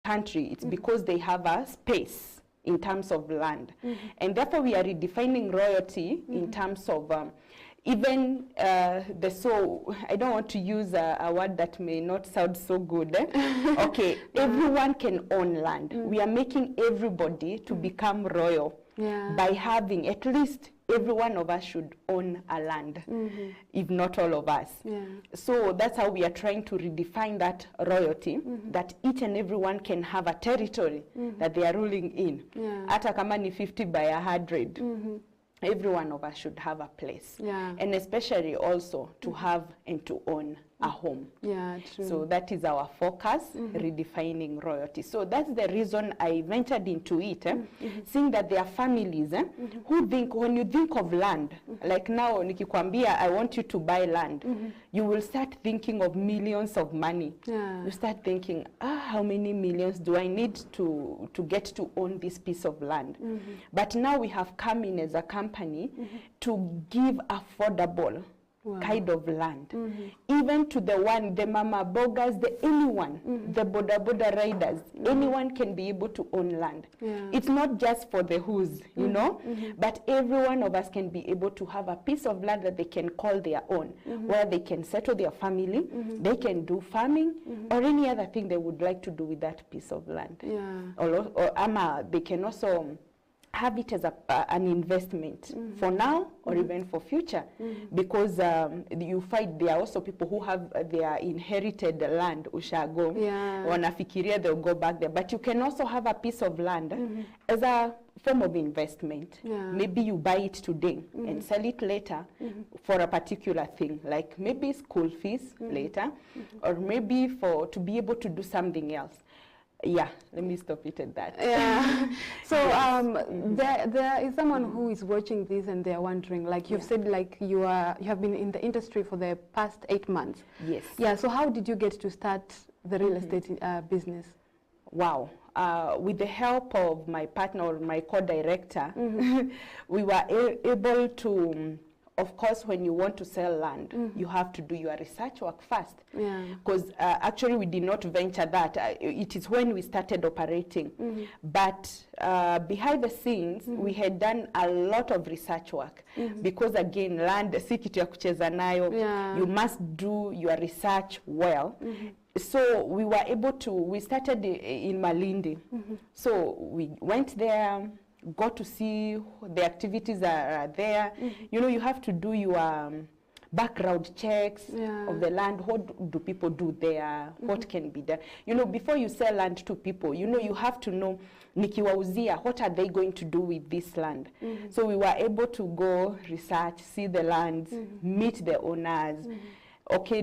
country, it's because they have a space in terms of land. And therefore we are redefining royalty in terms of even so I don't want to use a word that may not sound so good. Okay, everyone can own land. We are making everybody to become royal by having at least every one of us should own a land, if not all of us. So that's how we are trying to redefine that royalty, that each and everyone can have a territory that they are ruling in. Hata kama ni 50 by 100. Every one of us should have a place. And especially also to have and to own a home. True. So that is our focus, redefining royalty. So that's the reason I ventured into it, seeing that there are families who think, when you think of land, like now, nikikwambia, I want you to buy land, you will start thinking of millions of money. You start thinking, how many millions do I need to get to own this piece of land? But now we have come in as a company to give affordable kind of land, even to the mama bogas, anyone, the boda riders, anyone can be able to own land. It's not just for the who's, you know, but every one of us can be able to have a piece of land that they can call their own, where they can settle their family, they can do farming, or any other thing they would like to do with that piece of land. Or they can also have it as an investment for now or even for future, because you find there are also people who have their inherited land, ushago, wanafikiria they'll go back there. But you can also have a piece of land as a form of investment. Maybe you buy it today and sell it later for a particular thing, like maybe school fees later, or maybe to be able to do something else. Let me stop it at that. So there is someone who is watching this and they're wondering, like you've said, like you have been in the industry for the past 8 months. So how did you get to start the real estate business? Wow. With the help of my partner or my co-director, we were able to, of course, when you want to sell land, you have to do your research work first. Because actually we did not venture that. It is when we started operating. But behind the scenes, we had done a lot of research work. Because again, land, si kitu ya kucheza nayo, you must do your research well. So we were able to, we started in Malindi. So we went there, got to see the activities are there. You know, you have to do your background checks of the land. What do people do there? What can be done? You know, before you sell land to people, you know, you have to know, nikiwauzia, what are they going to do with this land? So we were able to go research, see the lands, meet the owners,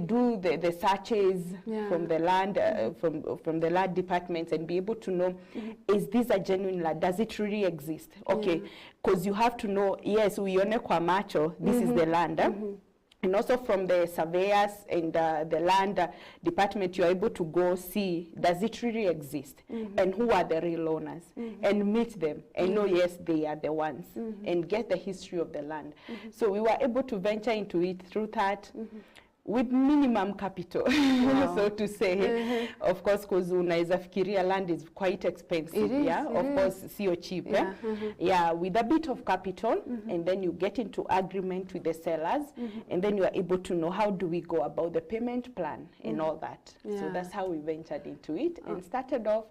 do the searches from the land, from the land departments, and be able to know, is this a genuine land? Does it really exist? Because you have to know, yes, uione kwa macho, this is the land. And also from the surveyors and the land department, you're able to go see, does it really exist? And who are the real owners? And meet them and know, yes, they are the ones. And get the history of the land. So we were able to venture into it through that. With minimum capital, so to say. Of course, because unaweza fikiria land is quite expensive. Of course, sio cheap. With a bit of capital, and then you get into agreement with the sellers, and then you are able to know, how do we go about the payment plan and all that. So that's how we ventured into it and started off,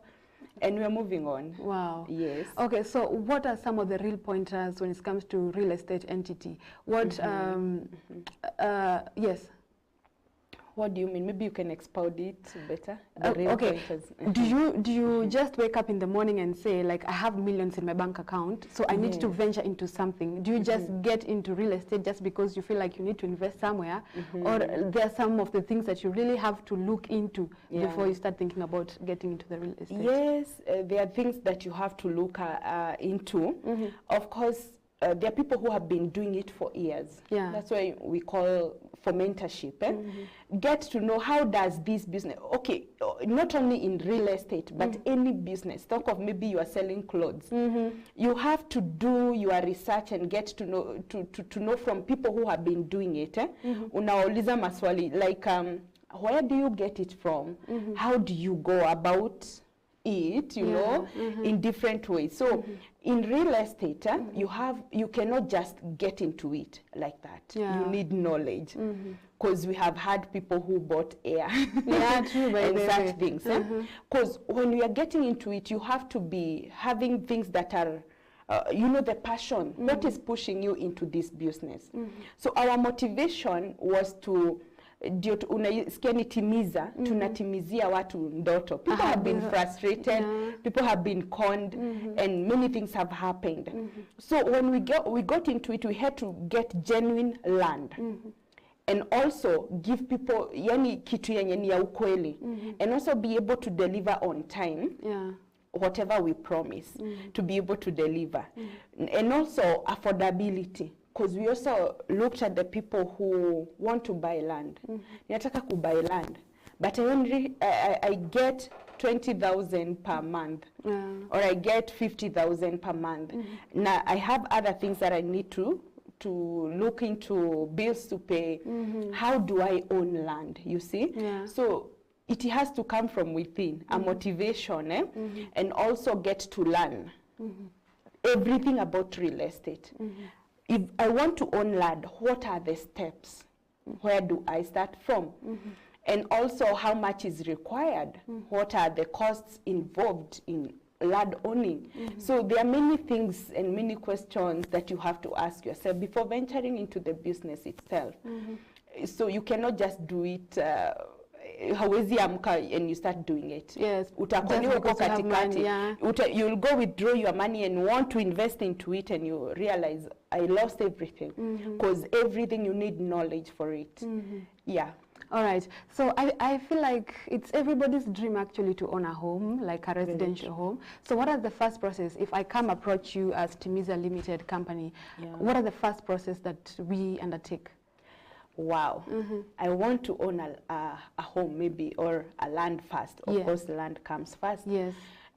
and we're moving on. Wow. Yes. Okay, so what are some of the real pointers when it comes to real estate entity? What, yes. What do you mean? Maybe you can expound it better. Do you just wake up in the morning and say, like, I have millions in my bank account, so I need to venture into something? Do you just get into real estate just because you feel like you need to invest somewhere? Or there are some of the things that you really have to look into before you start thinking about getting into the real estate? Yes, there are things that you have to look into. Of course, there are people who have been doing it for years. That's why we call for mentorship. Get to know, how does this business, not only in real estate, but any business. Talk of maybe you are selling clothes. You have to do your research and get to know, to know from people who have been doing it. Unauliza maswali, like, where do you get it from? How do you go about it, you know, in different ways. So in real estate, you cannot just get into it like that. You need knowledge, because we have had people who bought air true, and such things. Because when you are getting into it, you have to be having things that are you know, the passion, what is pushing you into this business. So our motivation was to ndio unasikia nitimiza, tunatimizia watu ndoto. People have been frustrated, people have been conned, and many things have happened. So when we got into it, we had to get genuine land. And also give people yani kitu yenye ni ya ukweli, and also be able to deliver on time. Whatever we promise, to be able to deliver. And also affordability, because we also looked at the people who want to buy land. Ninataka ku buy land, but I get 20,000 per month, or I get 50,000 per month. Now I have other things that I need to look into, bills to pay. How do I own land, you see? So it has to come from within, a motivation, and also get to learn everything about real estate. If I want to own land, what are the steps? Where do I start from? And also how much is required? What are the costs involved in land owning? So there are many things and many questions that you have to ask yourself before venturing into the business itself. So you cannot just do it hawezi amka and you start doing it. Utakoniwa kwa katikati. You'll go withdraw your money and want to invest into it, and you realize I lost everything, because everything you need knowledge for it. All right. So I feel like it's everybody's dream actually to own a home, like a residential home. So what are the first process? If I come approach you as Timiza Limited Company, what are the first process that we undertake? Wow. I want to own a home maybe, or a land first. Of course, land comes first.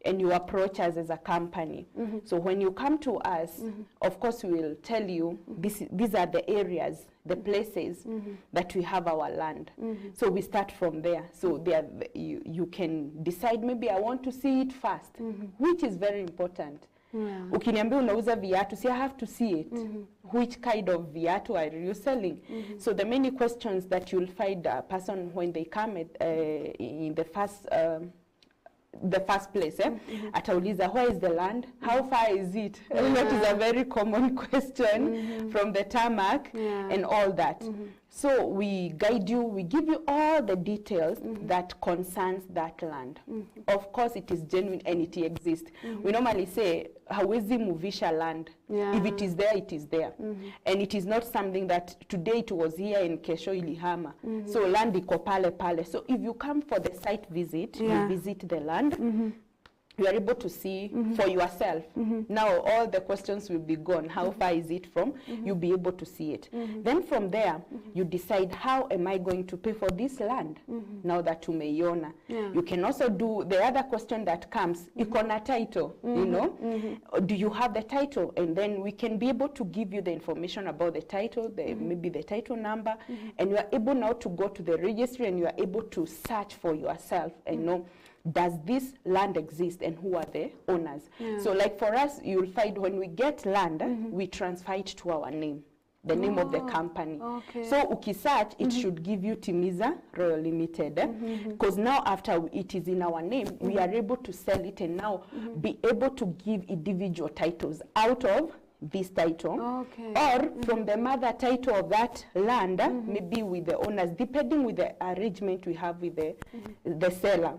And you approach us as a company. So when you come to us, of course, we will tell you these are the areas, the places that we have our land. So we start from there. So there, you can decide, maybe I want to see it first, which is very important. Ukiniambia unauza viatu, see, I have to see it. Which kind of viatu are you selling? So the many questions that you'll find a person when they come in the first place, atauliza, where is the land? How far is it? That is a very common question from the tarmac and all that. So we guide you, we give you all the details that concerns that land. Of course, it is genuine and it exists. We normally say, hawezi movisha land. If it is there, it is there. And it is not something that today it was here in kesho ilihama. So land iko pale pale. So if you come for the site visit, you visit the land, you are able to see for yourself. Now all the questions will be gone. How far is it from? You'll be able to see it. Then from there, you decide, how am I going to pay for this land now that umeiona? You can also do the other question that comes, ikona title, you know? Do you have the title? And then we can be able to give you the information about the title, maybe the title number, and you are able now to go to the registry and you are able to search for yourself and know, does this land exist and who are the owners? So like for us, you'll find when we get land, we transfer it to our name, the name of the company. So ukisearch, it should give you Timiza Royal Limited, because now after it is in our name, we are able to sell it and now be able to give individual titles out of this title, or from the mother title of that land, maybe with the owners, depending with the arrangement we have with the seller.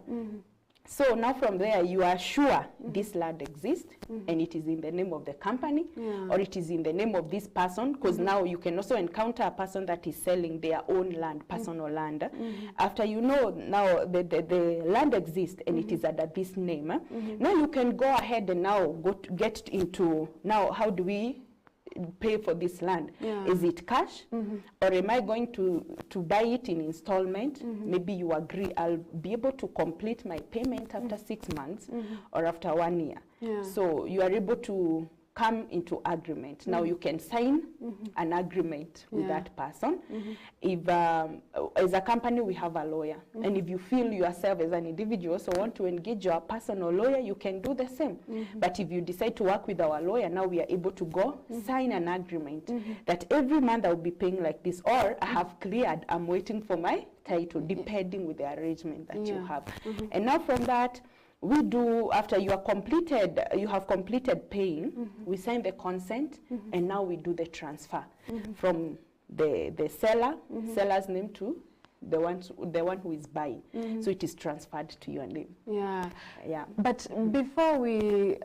So now from there, you are sure this land exists and it is in the name of the company, or it is in the name of this person, because now you can also encounter a person that is selling their own land, personal land. After you know now the land exists and it is under this name, now you can go ahead and now get into, now how do we pay for this land? Is it cash, or am I going to buy it in installment? Maybe you agree, I'll be able to complete my payment after 6 months or after 1 year. So you are able to come into agreement. Now you can sign an agreement with that person. If as a company we have a lawyer, and if you feel yourself as an individual also want to engage your personal lawyer, you can do the same. But if you decide to work with our lawyer, now we are able to go sign an agreement that every month I will be paying like this, or I have cleared, I'm waiting for my title, depending with the arrangement that you have. And now from that, we do, after you have completed paying, we sign the consent, and now we do the transfer from the seller's name to the one who is buying. So it is transferred to your name. Yeah. But before we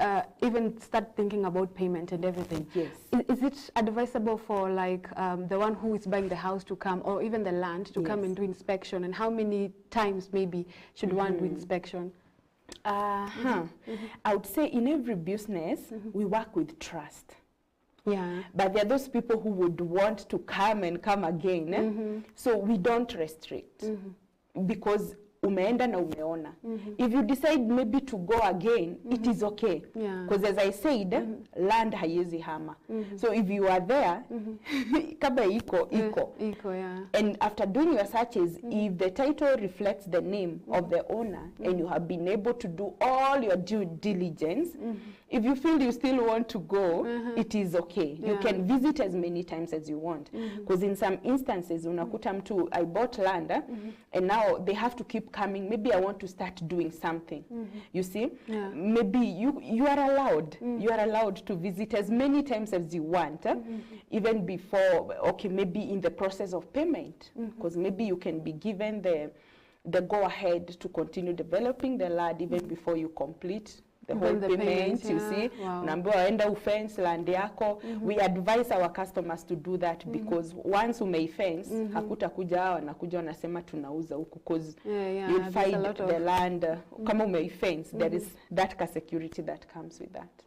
even start thinking about payment and everything, is it advisable for like the one who is buying the house to come, or even the land to come and do inspection? And how many times maybe should one do inspection? I would say in every business we work with trust. But there are those people who would want to come and come again. So we don't restrict because umeenda na umeona. If you decide maybe to go again, it is okay. Because as I said, land haiezi hama. So if you are there, kaba iko. And after doing your searches, if the title reflects the name of the owner, and you have been able to do all your due diligence, if you feel you still want to go, it is okay. You can visit as many times as you want. Because in some instances, unakuta mtu, I bought land, and now they have to keep coming. Maybe I want to start doing something. You see? Maybe you are allowed. You are allowed to visit as many times as you want, even before, okay, maybe in the process of payment. Because maybe you can be given the go-ahead to continue developing the land even before you complete the whole payment, you see. Unaambiwa waenda ufence land yako. We advise our customers to do that because once umeifence, hakutakuja wanakuja wanasema tunauza huku, because you'll find the land kama umeifence, there is that security that comes with that.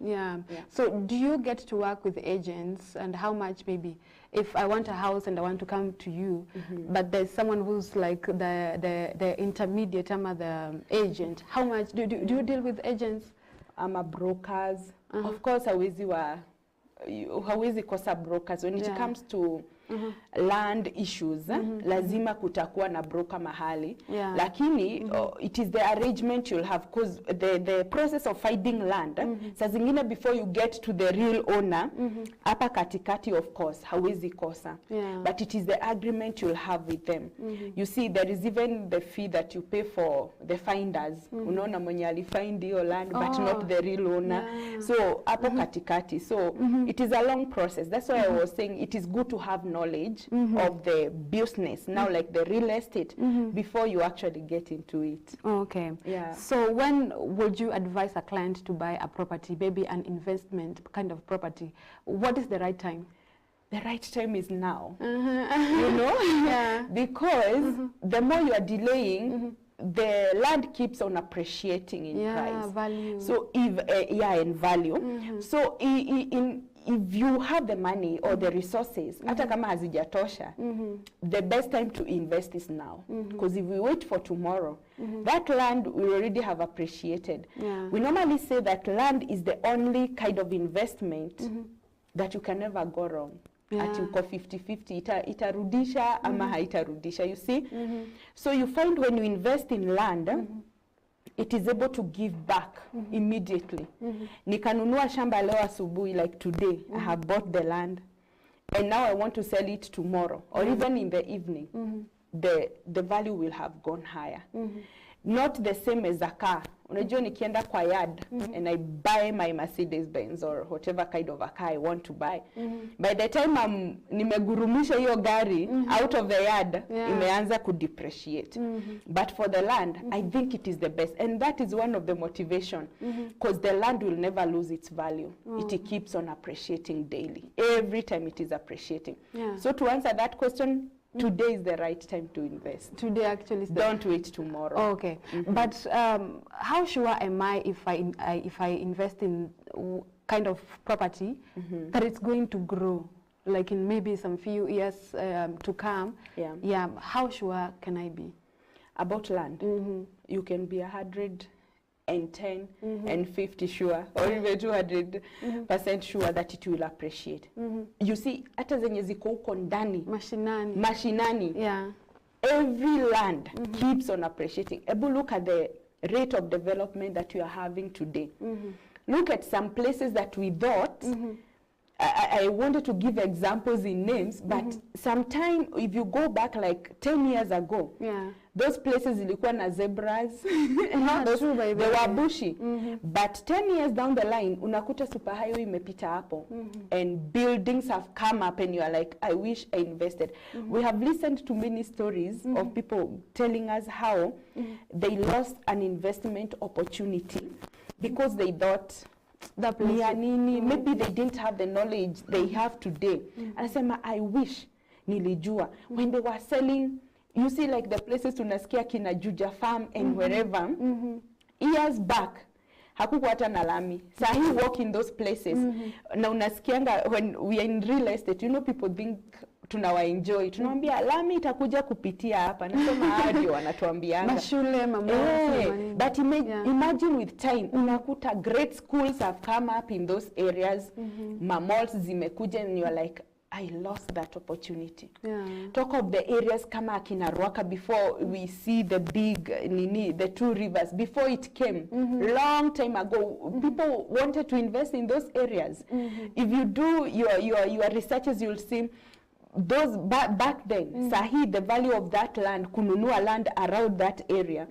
So do you get to work with agents, and how much maybe if I want a house and I want to come to you, but there's someone who's like the intermediate, the agent, how much do you deal with agents? Brokers. Of course, hawezi kosa brokers. When it comes to land issues, lazima kutakuwa na broker mahali. Lakini it is the arrangement you'll have, because the process of finding land, saa zingine before you get to the real owner, hapa katikati of course, hawezi kosa. But it is the agreement you'll have with them. You see, there is even the fee that you pay for the finders. Unaona mwenye alifind your land, but not the real owner. So, hapo katikati. So, it is a long process. That's why I was saying it is good to have knowledge of the business, now like the real estate, before you actually get into it. Okay. So when would you advise a client to buy a property, maybe an investment kind of property? What is the right time? The right time is now. You know? Because the more you are delaying, the land keeps on appreciating in price. Value. So if in value. So if you have the money or the resources, hata kama hazijatosha, the best time to invest is now. Because if we wait for tomorrow, that land will already have appreciated. We normally say that land is the only kind of investment that you can never go wrong. Ati uko 50-50, itarudisha ama haitarudisha, you see? So you find when you invest in land, it is able to give back immediately. Nikanunua shamba leo asubuhi, like today, I have bought the land, and now I want to sell it tomorrow, or even in the evening, the value will have gone higher. Not the same as a car. Unajua nikienda kwa yard and I buy my Mercedes Benz or whatever kind of a car I want to buy. By the time nimegurumisha hiyo gari out of the yard, imeanza kudepreciate. But for the land, I think it is the best. And that is one of the motivation, because the land will never lose its value. It keeps on appreciating daily. Every time it is appreciating. So to answer that question, today is the right time to invest. Today actually is Don't wait tomorrow. Okay. But how sure am I if I invest in kind of property that it's going to grow, like in maybe some few years to come? Yeah. How sure can I be? About land, you can be 100 and 10 and 50 sure or even 200% sure that it will appreciate. You see, hata zenye ziko huko ndani mashinani, yeah, every land keeps on appreciating. Ebu look at the rate of development that you are having today. Look at some places that we thought, I wanted to give examples in names, but sometime if you go back like 10 years ago, yeah, those places ilikuwa na zebras and those, they were bushy. But 10 years down the line, unakuta super highway imepita hapo and buildings have come up and you are like, I wish I invested. We have listened to many stories of people telling us how they lost an investment opportunity because they thought that place, maybe they didn't have the knowledge they have today. Anasema, I wish nilijua. When they were selling, you see like the places tunasikia kina Juja Farm and wherever, years back, hakukuwa hata na lami. So he walk in those places. Na unasikianga, when we are in real estate, you know, people think tunawa enjoy. Tunawambia lami itakuja kupitia hapa. Nasema ndio wanatuambianga. Mashule, but imagine with time, unakuta great schools have come up in those areas. Malls zimekuja and you're like, I lost that opportunity. Yeah. Talk of the areas kama akina Ruaka before we see the big the two rivers. Before it came, long time ago, people wanted to invest in those areas. If you do your researches, you'll see those back then, sahi the value of that land, kununua land around that area,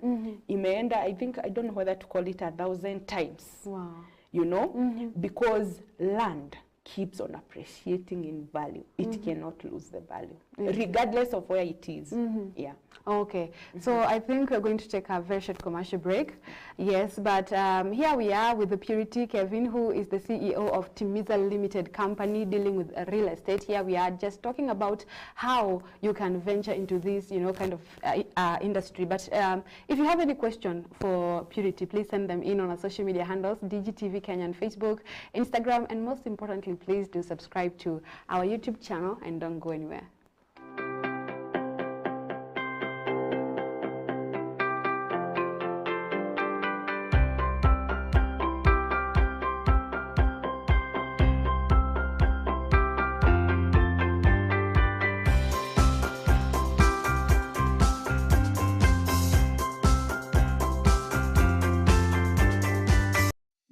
imeenda, I think, I don't know whether to call it 1,000 times. Wow. You know, because land keeps on appreciating in value. It cannot lose the value, regardless of where it is. Yeah. Okay, so I think we're going to take a very short commercial break. Yes, but here we are with the Purity Kevin, who is the CEO of Timiza Limited Company dealing with real estate. Here we are just talking about how you can venture into this, you know, kind of industry. But if you have any question for Purity, please send them in on our social media handles, DGTV Kenya on Facebook, Instagram, and most importantly, please do subscribe to our YouTube channel and don't go anywhere.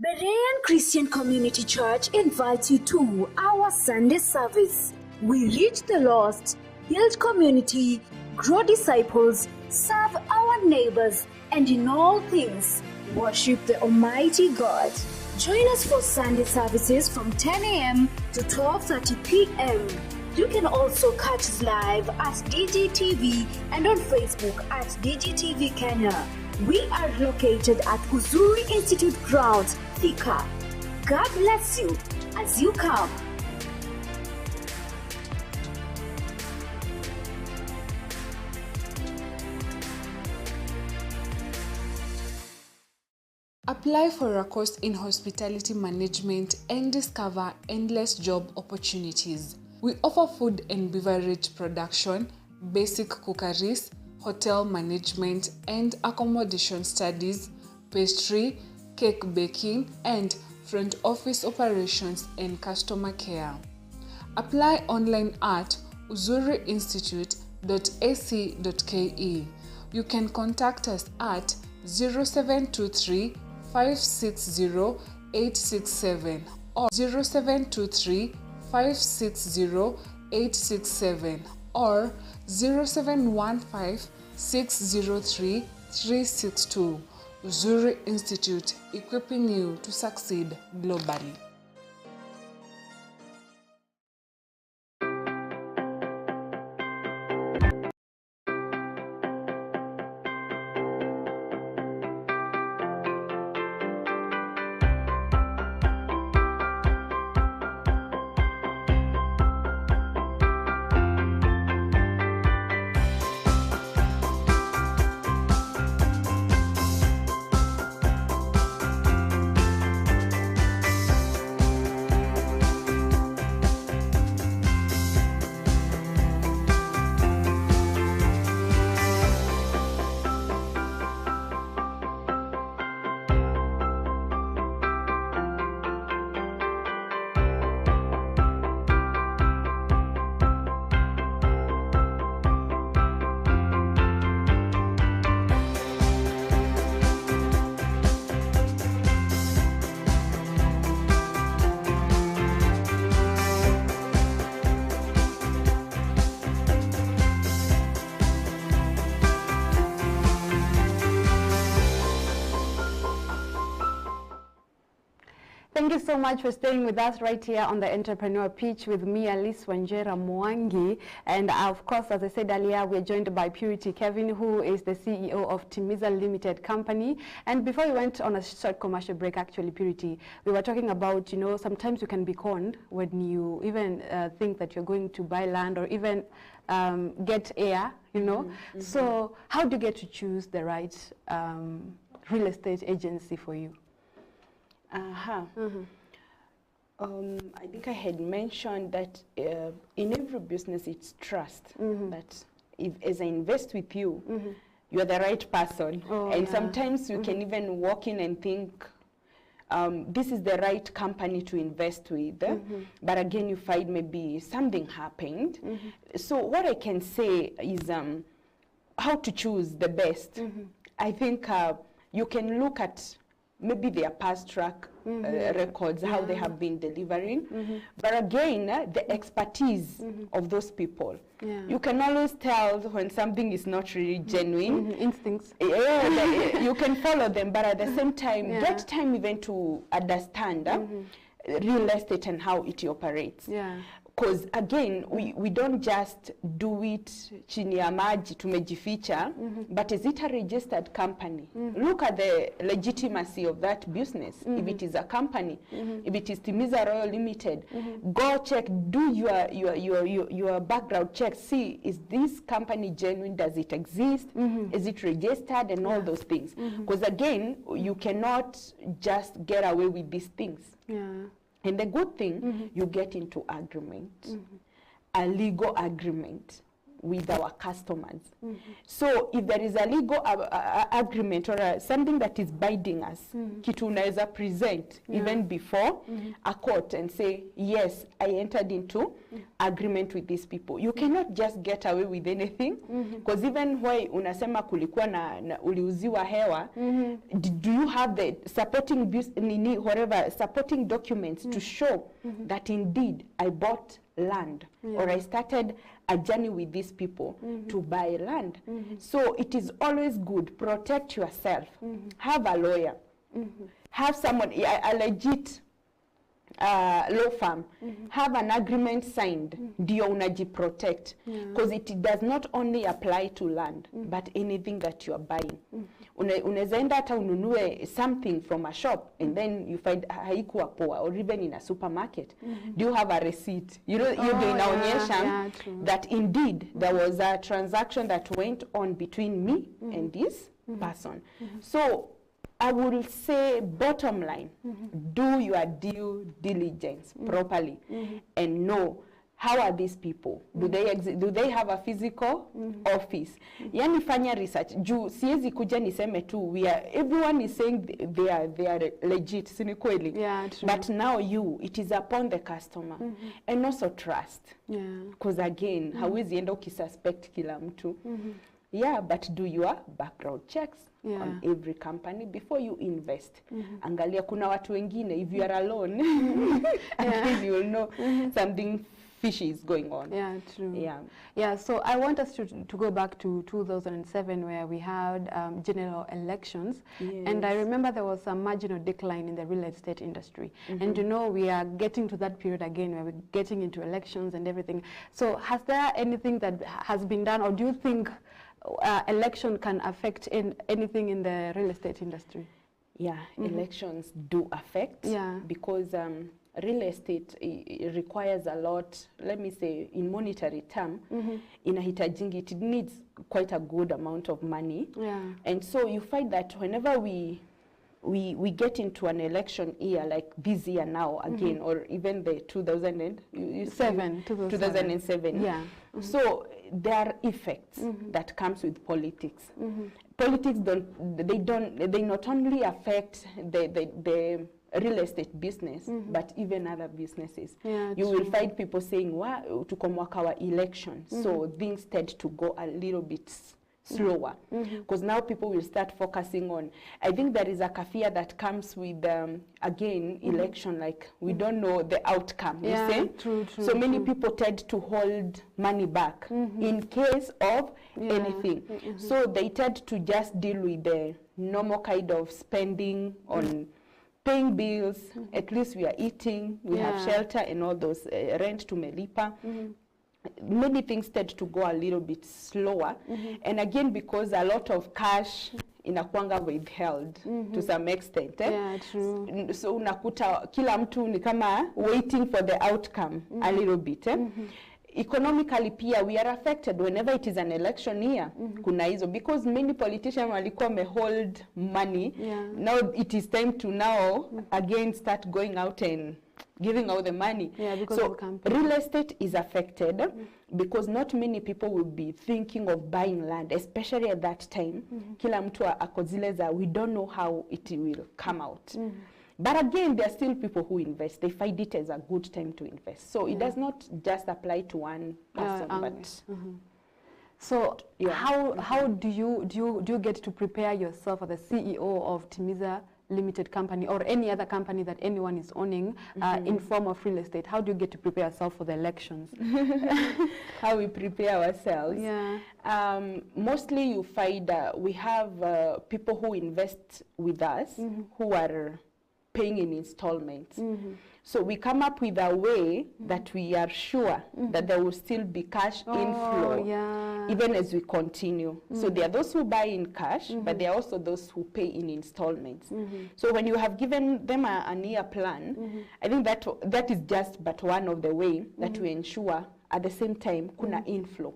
Berean Christian Community Church invites you to our Sunday service. We reach the lost, build community, grow disciples, serve our neighbors, and in all things, worship the Almighty God. Join us for Sunday services from 10 a.m. to 12:30 p.m. You can also catch us live at DGTV and on Facebook at DGTV Kenya. We are located at Uzuri Institute grounds, Thika. God bless you as you come. Apply for a course in hospitality management and discover endless job opportunities. We offer food and beverage production, basic cookeries, hotel management and accommodation studies, pastry, cake baking, and front office operations and customer care. Apply online at uzuriinstitute.ac.ke. You can contact us at 0723 560 867 or 0723 560 867 or 0715 603 362. Uzuri Institute, equipping you to succeed globally. Thank you so much for staying with us right here on the Entrepreneur Pitch with me, Alice Mwangi. And of course, as I said earlier, we're joined by Purity Kevin, who is the CEO of Timiza Limited Company. And before we went on a short commercial break, actually, Purity, we were talking about, you know, sometimes you can be conned when you even think that you're going to buy land or even get air, you know. So how do you get to choose the right real estate agency for you? I think I had mentioned that in every business it's trust. That if, as I invest with you, you're the right person. And sometimes you can even walk in and think, this is the right company to invest with. But again, you find maybe something happened. So what I can say is how to choose the best. I think you can look at maybe their past track records, how they have been delivering. But again, the expertise of those people. You can always tell when something is not really genuine. Instincts. You can follow them, but at the same time, get time even to understand real estate and how it operates. Because again, we don't just do it chini ya maji tumejificha, but is it a registered company? Look at the legitimacy of that business. If it is a company, if it is Timiza Royal Limited, go check, do your background check, see, is this company genuine? Does it exist? Is it registered? And all those things. Because again, you cannot just get away with these things. And the good thing, you get into agreement, a legal agreement with our customers. So if there is a legal agreement or something that is binding us, kitu unaweza present even before a court and say, yes, I entered into agreement with these people. You cannot just get away with anything, because even why unasema kulikuwa na uliuziwa hewa, do you have the supporting whatever supporting documents to show that indeed I bought land or I started a journey with these people to buy land. So it is always good, protect yourself, have a lawyer, have someone, a legit law firm, have an agreement signed, ndio unajiprotect, because it does not only apply to land, but anything that you are buying. Unaweza enda hata ununue something from a shop and then you find haikuwa poa, or even in a supermarket. Do you have a receipt? You know, inaonyesha that indeed there was a transaction that went on between me and this person. So I will say, bottom line, do your due diligence properly and know how are these people. Do they have a physical office? Yani fanya research. Juu siezi kuja niseme tu, everyone is saying they are legit, sini kweli. But now it is upon the customer. And also trust. Because again, hawezi enda ukisuspect kila mtu. But do your background checks on every company before you invest. Angalia kuna watu wengine, if you are alone, you will know something fishy is going on. So I want us to go back to 2007 where we had general elections. And I remember there was a marginal decline in the real estate industry. And you know, we are getting to that period again where we're getting into elections and everything. So has there anything that has been done, or do you think election can affect anything in the real estate industry? Elections do affect because real estate requires a lot, let me say in monetary term, it needs quite a good amount of money. And so you find that whenever we get into an election year like this year now again, or even the 2007. So there are effects that comes with politics. Politics they not only affect the real estate business, but even other businesses. You will find people saying, tuko mwaka wa election, so things tend to go a little bit slower, because now people will start focusing on, I think there is a fear that comes with again election, like we don't know the outcome, you say. So many people tend to hold money back in case of anything. So they tend to just deal with the normal kind of spending on paying bills, at least we are eating, we have shelter and all those, rent tumelipa. Many things tend to go a little bit slower. And again, because a lot of cash inakuanga withheld to some extent. Yeah, true. So unakuta kila mtu ni kama waiting for the outcome a little bit. Economically pia we are affected whenever it is an election year. Kuna hizo, because many politicians walikuwa hold money. Now it is time to now again start going out and giving out the money. Because so real estate is affected because not many people will be thinking of buying land, especially at that time. Kila mtu ako zile za we don't know how it will come out. But again, there are still people who invest. They find it as a good time to invest. So it does not just apply to one person, but so how do you get to prepare yourself as the CEO of Timiza Limited Company or any other company that anyone is owning in form of real estate? How do you get to prepare yourself for the elections? How we prepare ourselves? Mostly you find we have people who invest with us who are paying in installments. So we come up with a way that we are sure that there will still be cash inflow even as we continue. So there are those who buy in cash, but there are also those who pay in installments. So when you have given them a year plan, I think that is just but one of the way that we ensure at the same time kuna inflow.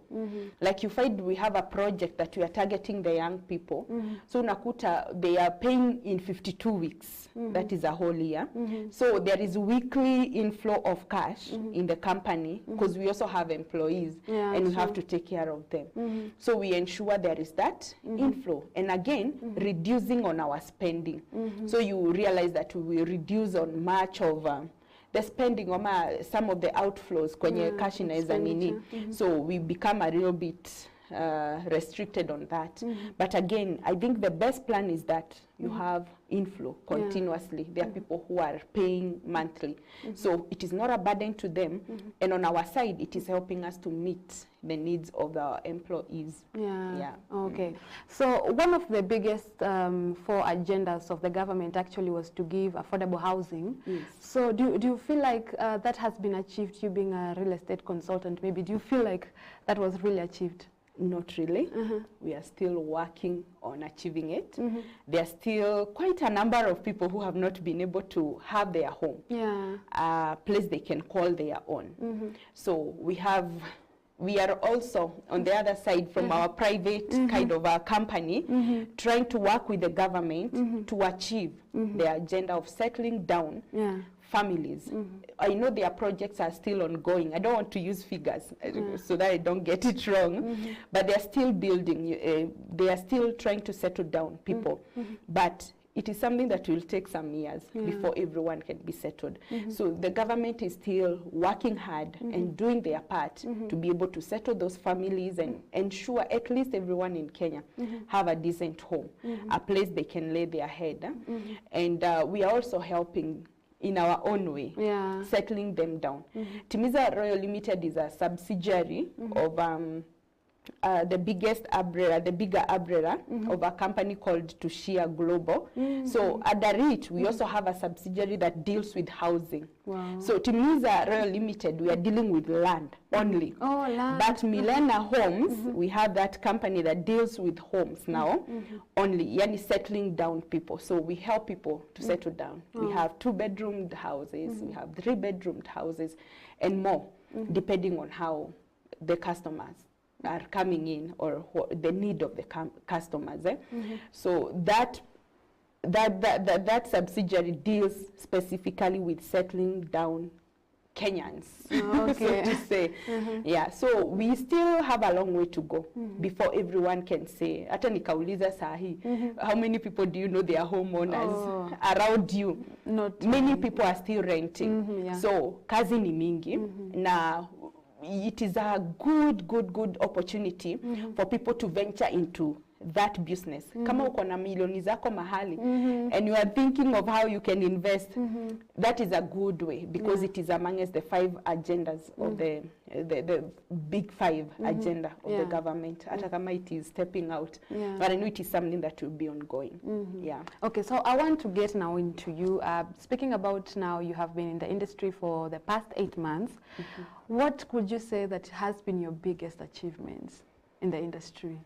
Like you find we have a project that we are targeting the young people. So unakuta they are paying in 52 weeks. That is a whole year. So there is weekly inflow of cash in the company because we also have employees and we have to take care of them. So we ensure there is that inflow. And again, reducing on our spending. So you realize that we will reduce on much of the spending on some of the outflows kwenye cash inaweza nini. So we become a little bit restricted on that. But again, I think the best plan is that you have inflow continuously. There are people who are paying monthly. So it is not a burden to them. And on our side, it is helping us to meet the needs of our employees. Okay. So one of the biggest 4 agendas of the government actually was to give affordable housing. So do you feel like that has been achieved, you being a real estate consultant maybe? Do you feel like that was really achieved? Not really. We are still working on achieving it. There are still quite a number of people who have not been able to have their home, a place they can call their own. So we are also on the other side from our private kind of our company trying to work with the government to achieve the agenda of settling down families. I know their projects are still ongoing. I don't want to use figures so that I don't get it wrong, but they're still building. They are still trying to settle down people. But it is something that will take some years before everyone can be settled. So the government is still working hard and doing their part to be able to settle those families and ensure at least everyone in Kenya have a decent home, a place they can lay their head. And we are also helping in our own way, settling them down. Timiza Royal Limited is a subsidiary of the bigger umbrella of a company called Tushia Global. So under it, we also have a subsidiary that deals with housing. So Timiza Royal Limited, we are dealing with land only. But Milena Homes, we have that company that deals with homes now only, yani settling down people. So we help people to settle down. We have 2-bedroomed houses, we have 3-bedroomed houses, and more, depending on how the customers are coming in or the need of the customers. So that subsidiary deals specifically with settling down Kenyans, so to say. So we still have a long way to go before everyone can say, hata nikauliza sahi, how many people do you know they are homeowners around you? Not many people are still renting. So kazi ni mingi na it is a good opportunity for people to venture into that business. Kama uko na milioni zako mahali and you are thinking of how you can invest, that is a good way, because it is amongst the 5 agendas of the big 5 agenda of the government. Hata kama it is stepping out, but I know it is something that will be ongoing. Yeah. Okay, so I want to get now into you. Speaking about now, you have been in the industry for the past 8 months. What could you say that has been your biggest achievements in the industry?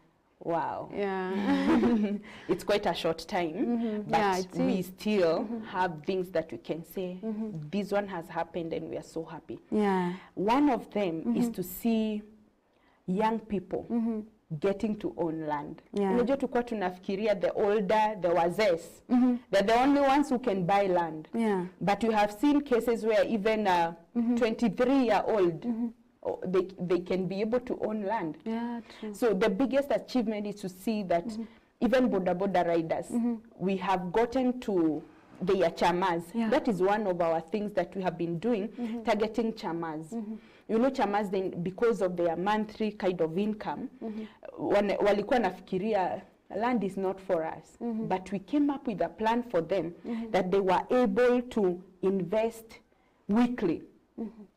Wow. Yeah. It's quite a short time, but we still have things that we can say, this one has happened and we are so happy. Yeah. One of them is to see young people getting to own land. Unajua tulikuwa tunafikiria the older, the wazes, they're the only ones who can buy land. Yeah. But you have seen cases where even a 23-year-old, they can be able to own land. Yeah, true. So the biggest achievement is to see that even boda riders, we have gotten to their chamas. That is one of our things that we have been doing, targeting chamas. You know, chamas, then, because of their monthly kind of income, walikuwa nafikiria land is not for us. But we came up with a plan for them that they were able to invest weekly.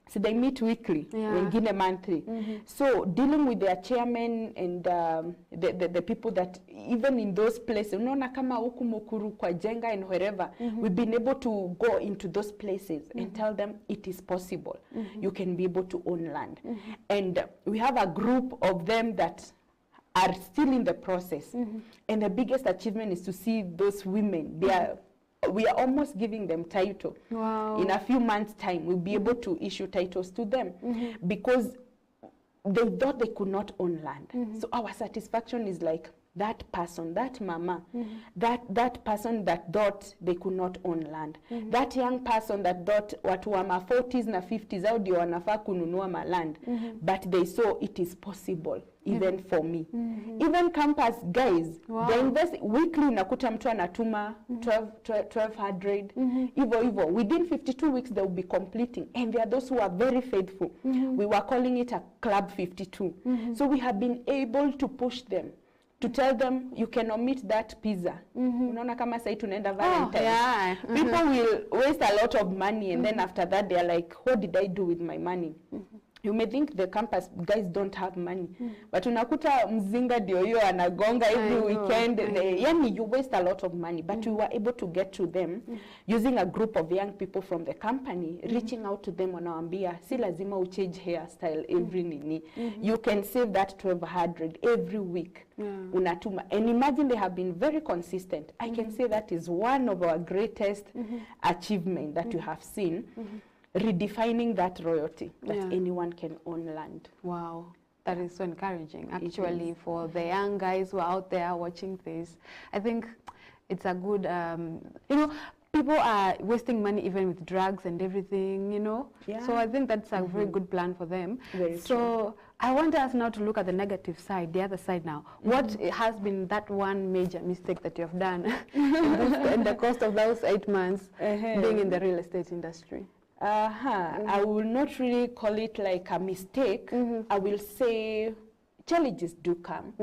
So they meet weekly, wengine monthly. So dealing with their chairman and the people that even in those places, unaona kama huku Mukuru kwa Jenga and wherever, we've been able to go into those places and tell them it is possible. You can be able to own land. And we have a group of them that are still in the process. And the biggest achievement is to see those women. We are almost giving them title. Wow. In a few months' time, we'll be able to issue titles to them because they thought they could not own land. So our satisfaction is like that person, that mama, that person that thought they could not own land. That young person that thought watu wa ma 40s na 50s au ndio wanafaa kununua ma land. But they saw it is possible. Even for me. Even campus guys, they invest weekly, unakuta mtu anatuma 1200, hivyo. Within 52 weeks they will be completing, and there are those who are very faithful. We were calling it a club 52. So we have been able to push them, to tell them you can omit that pizza. Unaona kama sasa tunaenda Valentine. People will waste a lot of money, and then after that they are like, what did I do with my money? You may think the campus guys don't have money, but unakuta mzinga ndio hiyo anagonga every weekend. Yani you waste a lot of money, but we were able to get to them using a group of young people from the company, reaching out to them, wanawaambia si lazima uchange hairstyle every nini. You can save that 1200 every week. Unatuma, and imagine they have been very consistent. I can say that is one of our greatest achievement that you have seen. Redefining that royalty, that anyone can own land. Wow, that is so encouraging, actually, for the young guys who are out there watching this. I think it's a good, you know, people are wasting money even with drugs and everything, you know. So I think that's a very good plan for them. Very so true. I want us now to look at the negative side, the other side now. What has been that one major mistake that you have done in the course of those 8 months being in the real estate industry? I will not really call it like a mistake. I will say challenges do come.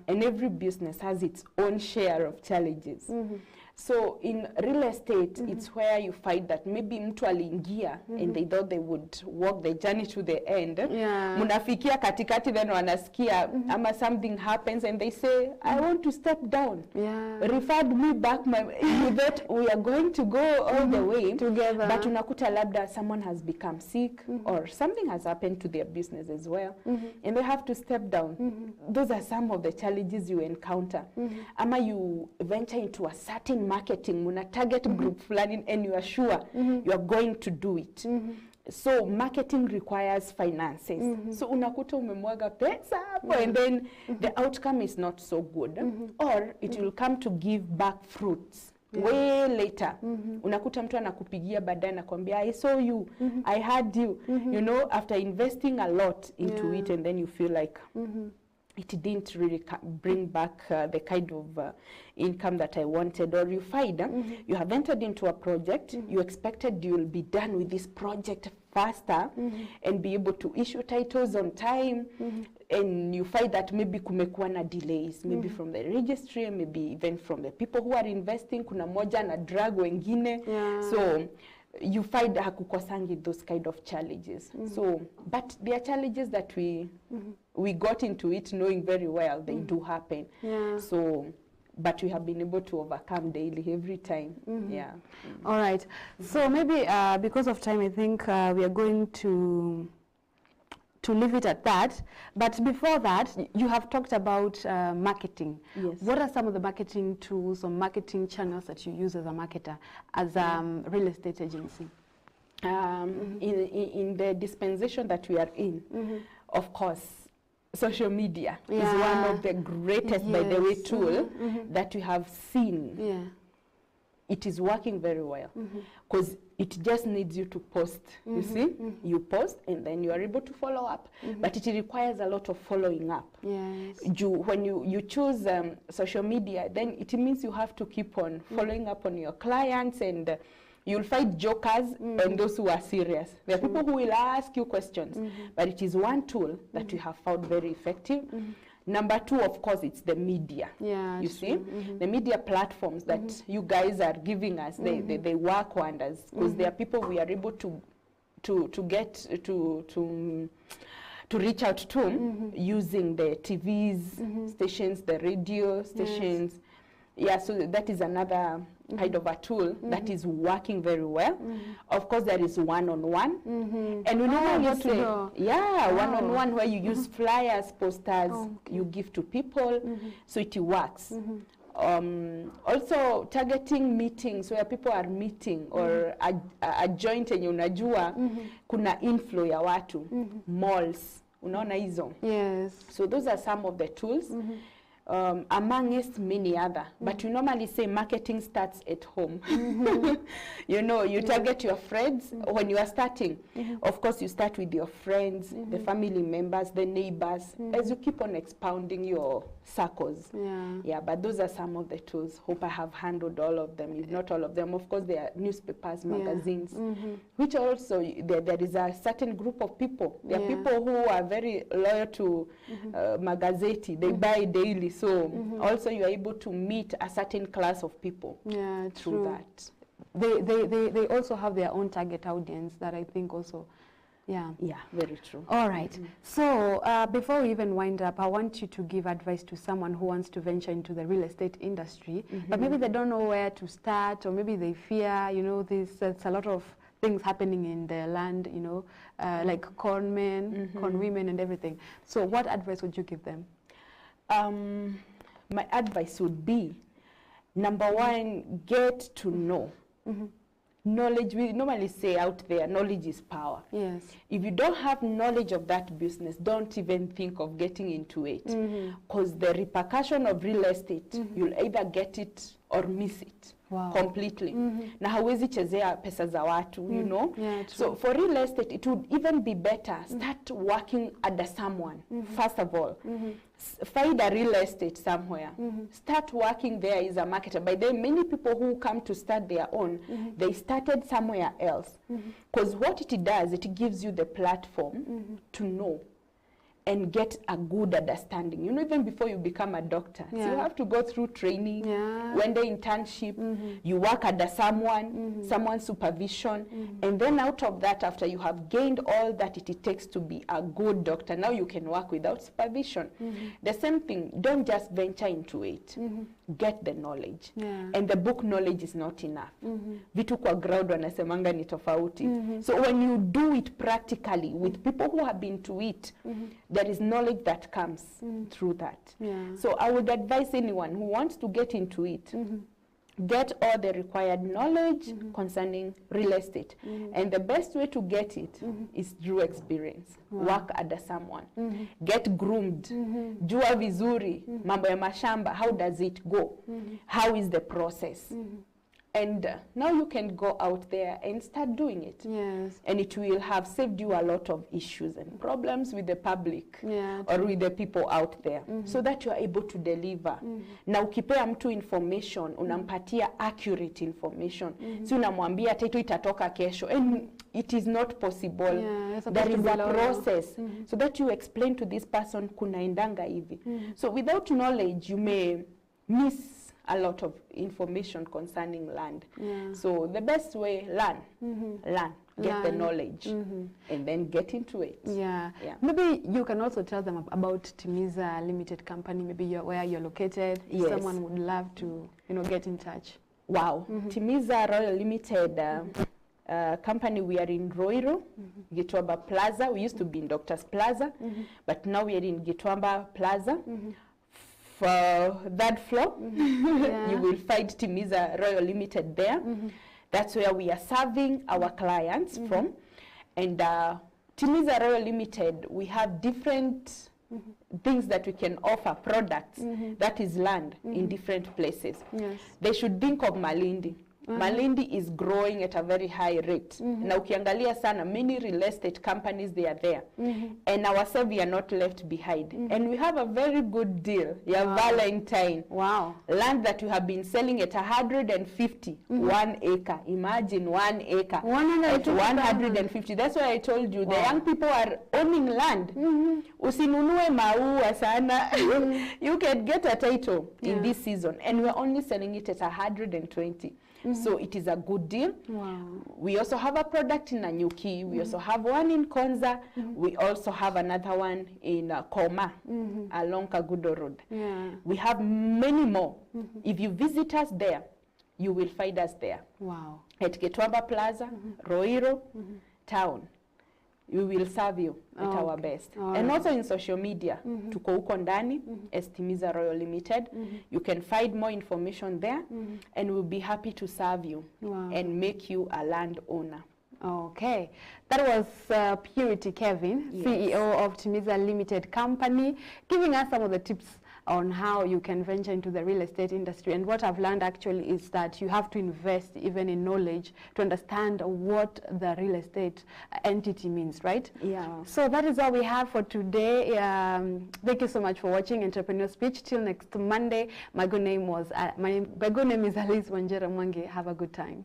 And every business has its own share of challenges. So in real estate, it's where you find that maybe mtu aliingia and they thought they would walk the journey to the end. Munafikia katikati, then wanasikia ama something happens and they say, I want to step down. Referred me back. You thought we are going to go all the way together. But unakuta labda someone has become sick or something has happened to their business as well. And they have to step down. Those are some of the challenges you encounter. Ama you venture into a certain marketing, muna target group fulani, and you are sure you are going to do it. So marketing requires finances. So unakuta umemwaga pesa hapo and then the outcome is not so good. Or it will come to give back fruits. Way later, unakuta mtu anakupigia baadaye na kwambia, I saw you, I heard you, you know, after investing a lot into it, and then you feel like it didn't really bring back the kind of income that I wanted. Or you find you have entered into a project, you expected you'll be done with this project faster and be able to issue titles on time, and you find that maybe kumekuwa na delays, maybe from the registry, maybe even from the people who are investing, kuna moja na drag wengine. So you find hakukosangi those kind of challenges. So, but there are challenges that we got into it knowing very well they do happen. So, but we have been able to overcome daily, every time. All right. So maybe because of time, I think we are going to leave it at that. But before that, you have talked about marketing. Yes. What are some of the marketing tools or marketing channels that you use as a marketer, as a real estate agency? In the dispensation that we are in, of course, social media is one of the greatest, by the way, tool that we have seen. It is working very well because it just needs you to post. You see, you post and then you are able to follow up, but it requires a lot of following up. When you choose social media, then it means you have to keep on following up on your clients, and you'll find jokers and those who are serious. There are people who will ask you questions, but it is one tool that we have found very effective. Number two, of course, it's the media. You see, the media platforms that you guys are giving us, they work wonders, because there are people we are able to get to reach out to using the TVs stations, the radio stations. So that is another kind of a tool that is working very well. Of course, there is one-on-one, and we normally say, one-on-one, where you use flyers, posters, you give to people, so it works. Also, targeting meetings where people are meeting, or a joint yenye unajua kuna inflow ya watu, malls, unaona hizo. So those are some of the tools. Amongst many other, but we normally say marketing starts at home. You know, you target your friends when you are starting. Of course, you start with your friends, the family members, the neighbors, as you keep on expounding your circles. But those are some of the tools. Hope I have handled all of them, if not all of them. Of course, there are newspapers, magazines, which also there is a certain group of people. There are people who are very loyal to Magazeti. They buy daily. So also you are able to meet a certain class of people through that. They also have their own target audience that I think also, very true. All right. So before we even wind up, I want you to give advice to someone who wants to venture into the real estate industry, but maybe they don't know where to start, or maybe they fear, you know, there's a lot of things happening in the land, you know, like con men, con women and everything. So what advice would you give them? My advice would be, number one, get to know. Knowledge, we normally say out there, knowledge is power. If you don't have knowledge of that business, don't even think of getting into it. Because the repercussion of real estate, you'll either get it or miss it. Completely. Na hawezi chezea pesa za watu, you know. So for real estate, it would even be better, start working under someone, first of all. Find a real estate somewhere. Start working there as a marketer. By then, many people who come to start their own, they started somewhere else. Because what it does, it gives you the platform to know and get a good understanding. You know, even before you become a doctor, so you have to go through training, when the internship, you work under someone, someone's supervision, and then out of that, after you have gained all that it takes to be a good doctor, now you can work without supervision. The same thing, don't just venture into it. Get the knowledge. And the book knowledge is not enough. Vitu kwa ground wanasemanga ni tofauti. So when you do it practically with people who have been to it, there is knowledge that comes through that. So I would advise anyone who wants to get into it, get all the required knowledge concerning real estate. And the best way to get it is through experience. Work under someone. Get groomed. Jua vizuri, mambo ya mashamba, how does it go? How is the process? And now you can go out there and start doing it. Yes. And it will have saved you a lot of issues and problems with the public or with the people out there, so that you are able to deliver. Na ukipea mtu information, unampatia accurate information. Si unamwambia tatu itatoka kesho. And it is not possible. There is a process. So that you explain to this person kunaendanga hivi. So without knowledge, you may miss a lot of information concerning land. So the best way, learn, get the knowledge, and then get into it. Maybe you can also tell them about Timiza Limited Company, maybe where you're located. If someone would love to, get in touch. Wow. Timiza Royal Limited company, we are in Roiro, Gitwamba Plaza. We used to be in Doctor's Plaza, but now we are in Gitwamba Plaza. For that floor, you will find Timiza Royal Limited there. That's where we are serving our clients from. And Timiza Royal Limited, we have different things that we can offer, products, that is land in different places. They should think of Malindi. Malindi is growing at a very high rate. Na ukiangalia sana, many real estate companies, they are there. And ourselves, we are not left behind. And we have a very good deal. Valentine. Land that we have been selling at 150, 1 acre. Imagine 1 acre. At 150. That's why I told you, the young people are owning land. Usinunue maua sana. You can get a title in this season. And we're only selling it at 120. So it is a good deal. We also have a product in Nanyuki. We also have one in Konza. We also have another one in Koma, along Kagudo Road. We have many more. If you visit us there, you will find us there. At Gitwamba Plaza, Roiro, town. We will serve you at our best. And also in social media, tuko huko ndani, Timiza Royal Limited. You can find more information there, and we'll be happy to serve you and make you a land owner. Okay, that was Purity Kevin, CEO of Timiza Limited Company, giving us some of the tips on how you can venture into the real estate industry. And what I've learned actually is that you have to invest even in knowledge to understand what the real estate entity means, right? So that is all we have for today. Thank you so much for watching Entrepreneur Speech. Till next Monday. My good name is Alice Mwangi. Have a good time.